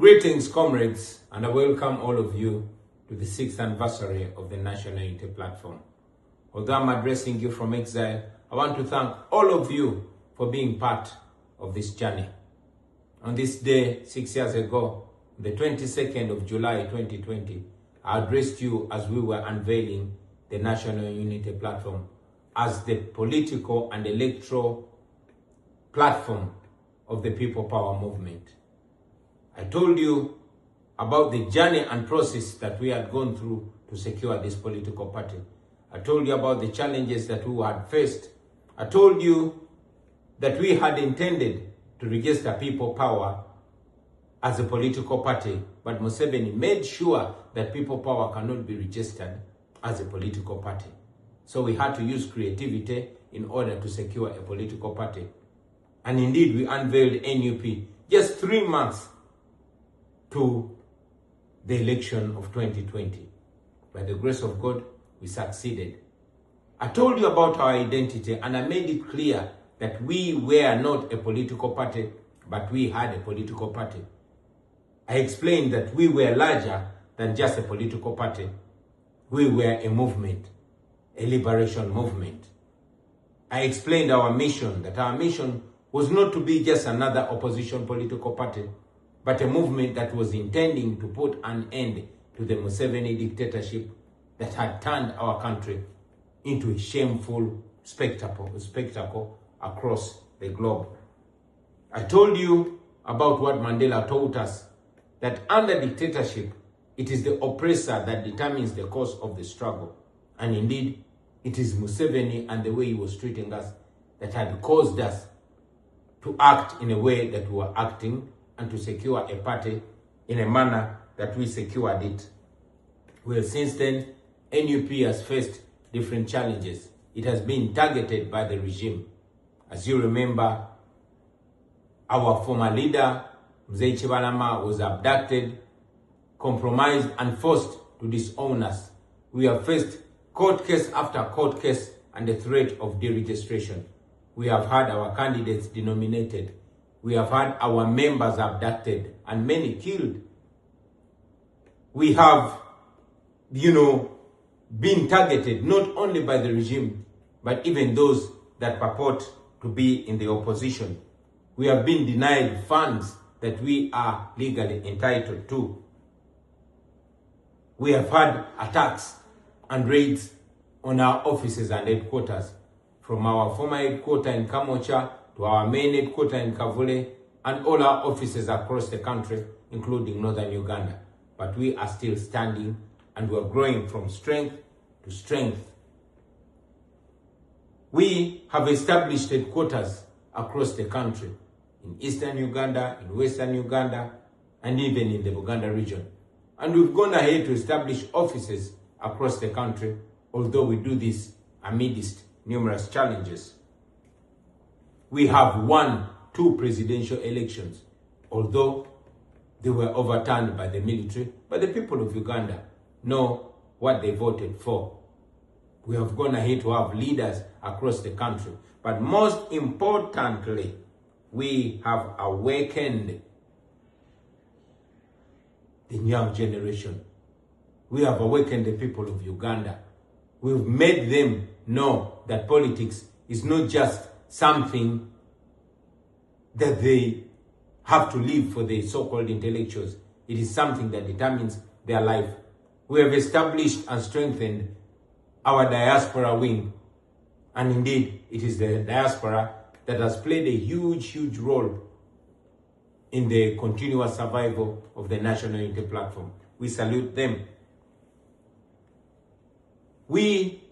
Greetings, comrades, and I welcome all of you to the 6th anniversary of the National Unity Platform. Although I'm addressing you from exile, I want to thank all of you for being part of this journey. On this day, 6 years ago, the 22nd of July 2020, I addressed you as we were unveiling the National Unity Platform as the political and electoral platform of the People Power movement. I told you about the journey and process that we had gone through to secure this political party. I told you about the challenges that we had faced. I told you that we had intended to register People Power as a political party, but Museveni made sure that People Power cannot be registered as a political party. So we had to use creativity in order to secure a political party. And indeed, we unveiled NUP just 3 months to the election of 2020. By the grace of God, we succeeded. I told you about our identity and I made it clear that we were not a political party, but we had a political party. I explained that we were larger than just a political party. We were a movement, a liberation movement. I explained our mission, that our mission was not to be just another opposition political party, but a movement that was intending to put an end to the Museveni dictatorship that had turned our country into a shameful spectacle across the globe. I told you about what Mandela taught us, that under dictatorship, it is the oppressor that determines the course of the struggle. And indeed, it is Museveni and the way he was treating us that had caused us to act in a way that we were acting and to secure a party in a manner that we secured it. Well, since then, NUP has faced different challenges. It has been targeted by the regime. As you remember, our former leader, Mzee Chibalama, was abducted, compromised, and forced to disown us. We have faced court case after court case and the threat of deregistration. We have had our candidates denominated. We have had our members abducted and many killed. We have, been targeted not only by the regime, but even those that purport to be in the opposition. We have been denied funds that we are legally entitled to. We have had attacks and raids on our offices and headquarters, from our former headquarters in Kamocha to our main headquarters in Kavule and all our offices across the country, including northern Uganda. But we are still standing and we are growing from strength to strength. We have established headquarters across the country, in eastern Uganda, in western Uganda, and even in the Buganda region. And we've gone ahead to establish offices across the country, although we do this amidst numerous challenges. We have won 2 presidential elections, although they were overturned by the military, but the people of Uganda know what they voted for. We have gone ahead to have leaders across the country, but most importantly, we have awakened the young generation. We have awakened the people of Uganda. We've made them know that politics is not just something that they have to live for the so-called intellectuals. It is something that determines their life. We have established and strengthened our diaspora wing. And indeed, it is the diaspora that has played a huge role in the continuous survival of the National Unity Platform. We salute them. We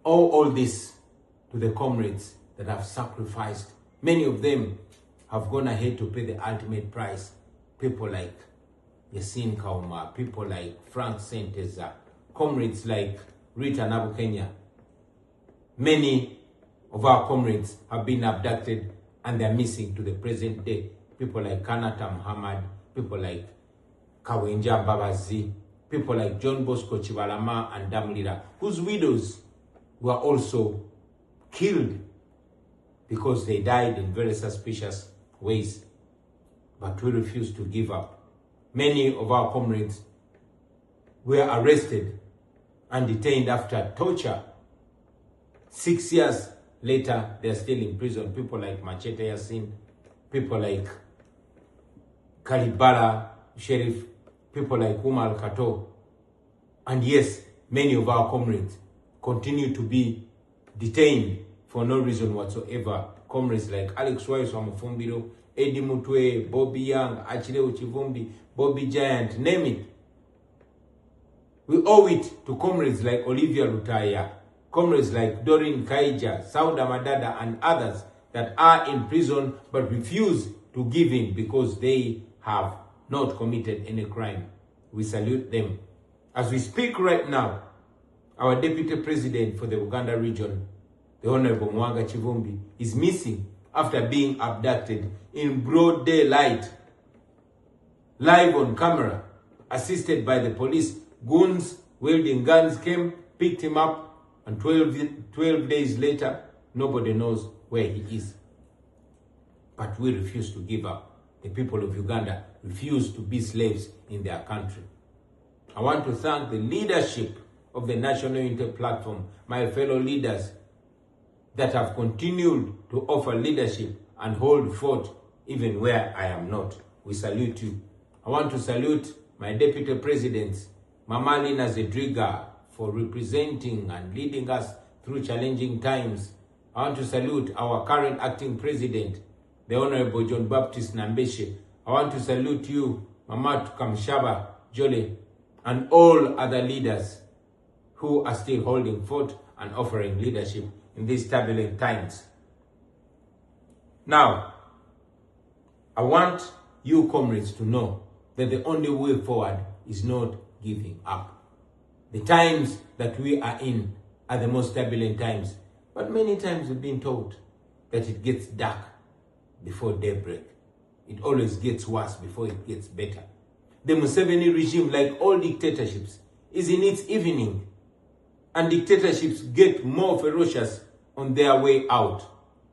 owe all this to the comrades that have sacrificed. Many of them have gone ahead to pay the ultimate price. People like Yasin Kauma, people like Frank Senteza, comrades like Rita Nabukenya. Many of our comrades have been abducted and they're missing to the present day. People like Kanata Muhammad, people like Kawenja Babazi, people like John Bosco Chibalama and Damlira, whose widows were also killed because they died in very suspicious ways. But we refuse to give up. Many of our comrades were arrested and detained after torture. 6 years later, they are still in prison. People like Machete Yassin, people like Kalibala Sheriff, people like Umar Kato. And yes, many of our comrades continue to be detained for no reason whatsoever. Comrades like Alex Waiso Mufumbiro, Eddie Mutwe, Bobby Young, Achille Uchivumbi, Bobby Giant, name it. We owe it to comrades like Olivia Lutaya, comrades like Doreen Kaija, Sauda Madada, and others that are in prison but refuse to give in because they have not committed any crime. We salute them. As we speak right now, our Deputy President for the Uganda region, the Honorable Mwanga Chivumbi, is missing after being abducted in broad daylight, live on camera, assisted by the police. Goons wielding guns came, picked him up, and 12 days later, nobody knows where he is. But we refuse to give up. The people of Uganda refuse to be slaves in their country. I want to thank the leadership of the National Unity Platform, my fellow leaders that have continued to offer leadership and hold fort even where I am not. We salute you. I want to salute my Deputy Presidents, Mama Lina Zedriga, for representing and leading us through challenging times. I want to salute our current acting president, the Honorable John Baptist Nambeshe. I want to salute you, Mama Kamshaba Jole, and all other leaders who are still holding fort and offering leadership in these turbulent times. Now, I want you comrades to know that the only way forward is not giving up. The times that we are in are the most turbulent times, but many times we've been told that it gets dark before daybreak. It always gets worse before it gets better. The Museveni regime, like all dictatorships, is in its evening, and dictatorships get more ferocious on their way out.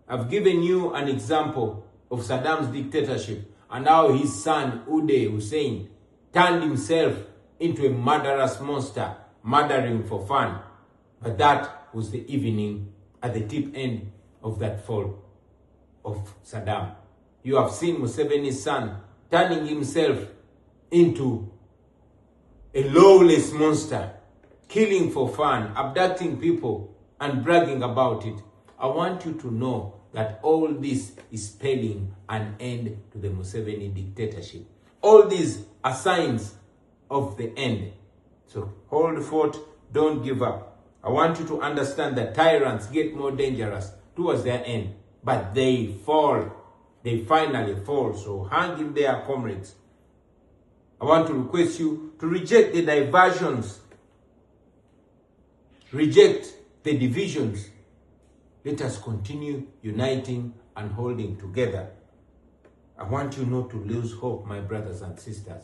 I've given you an example of Saddam's dictatorship and how his son Uday Hussein turned himself into a murderous monster, murdering for fun. But that was the evening at the tip end of that fall of Saddam. You have seen Museveni's son turning himself into a lawless monster, killing for fun, abducting people, and bragging about it. I want you to know that all this is spelling an end to the Museveni dictatorship. All these are signs of the end. So hold fort, don't give up. I want you to understand that tyrants get more dangerous towards their end, but they fall. They finally fall. So hang in there, comrades. I want to request you to reject the diversions, reject the divisions. Let us continue uniting and holding together. I want you not to lose hope, my brothers and sisters.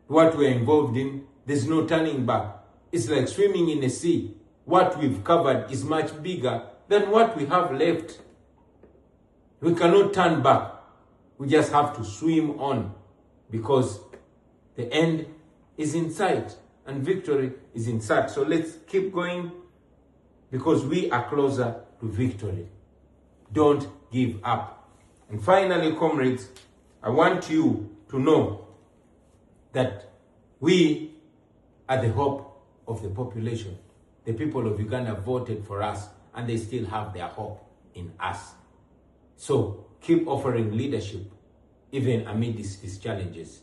What we're involved in, there's no turning back. It's like swimming in a sea. What we've covered is much bigger than what we have left. We cannot turn back. We just have to swim on, because the end is in sight and victory is in sight. So let's keep going, because we are closer to victory. Don't give up. And finally, comrades, I want you to know that we are the hope of the population. The people of Uganda voted for us, and they still have their hope in us. So keep offering leadership, even amidst these challenges.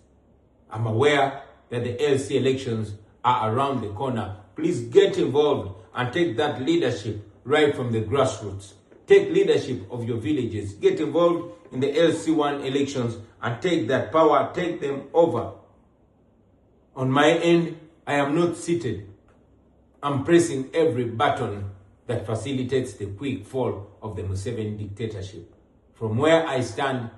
I'm aware that the LC elections are around the corner. Please get involved and take that leadership right from the grassroots. Take leadership of your villages. Get involved in the LC1 elections and take that power, take them over. On my end, I am not seated. I'm pressing every button that facilitates the quick fall of the Museveni dictatorship. From where I stand,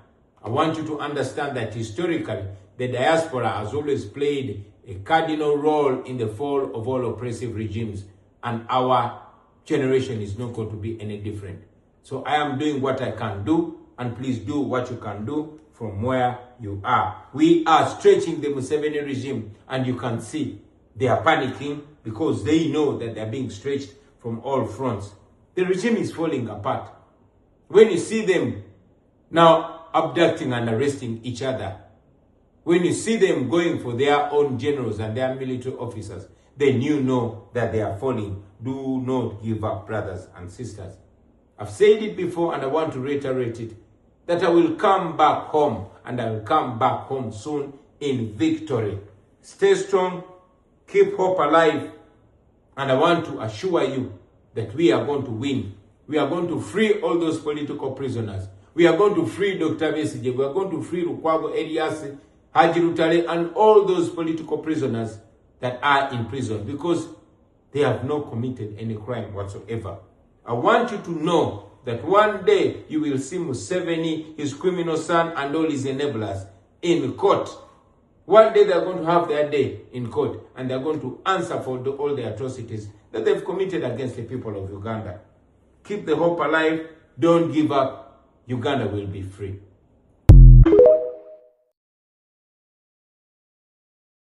I want you to understand that historically, the diaspora has always played a cardinal role in the fall of all oppressive regimes, and our generation is not going to be any different. So I am doing what I can do, and please do what you can do for from where you are. We are stretching the Museveni regime, and you can see they are panicking because they know that they are being stretched from all fronts. The regime is falling apart. When you see them now abducting and arresting each other, when you see them going for their own generals and their military officers, then you know that they are falling. Do not give up, brothers and sisters. I've said it before and I want to reiterate it, that I will come back home, and I will come back home soon in victory. Stay strong, keep hope alive, and I want to assure you that we are going to win. We are going to free all those political prisoners. We are going to free Dr. Besigye. We are going to free Lukwago Elias, Haji Rutale, and all those political prisoners that are in prison because they have not committed any crime whatsoever. I want you to know that one day you will see Museveni, his criminal son, and all his enablers in court. One day they are going to have their day in court, and they are going to answer for all the atrocities that they've committed against the people of Uganda. Keep the hope alive. Don't give up. Uganda will be free.